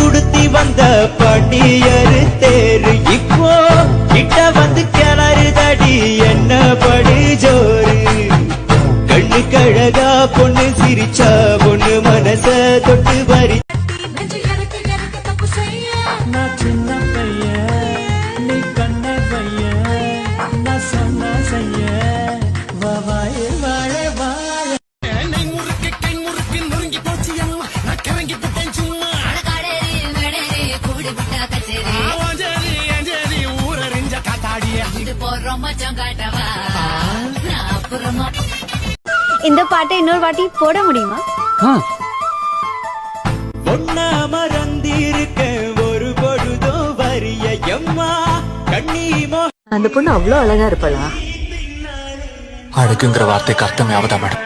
உடுத்தி வந்த பாண்டியரு தேரு இப்போ கிட்ட வந்து கிளறுதடி என்ன படு ஜோரு. கண்ணு கழகா பொண்ணு சிரிச்சா பொண்ணு மனச தொட்டு வரி. நான் சின்ன பையன் நீ கண்ண பையன் நான் சொன்ன செய்ய வாழ வாழ வாழ. இந்த பாட்டை இன்னொரு வாட்டி போட முடியுமா? ஒன்னா மறந்திருக்க ஒரு பொழுதோ வரிய எம்மா கண்ணீமோ. அந்த பொண்ணு அவ்வளவு அழகா இருப்பாளா? அழகுங்கிற வார்த்தைக்கு அர்த்தமே அவதா மேடம்.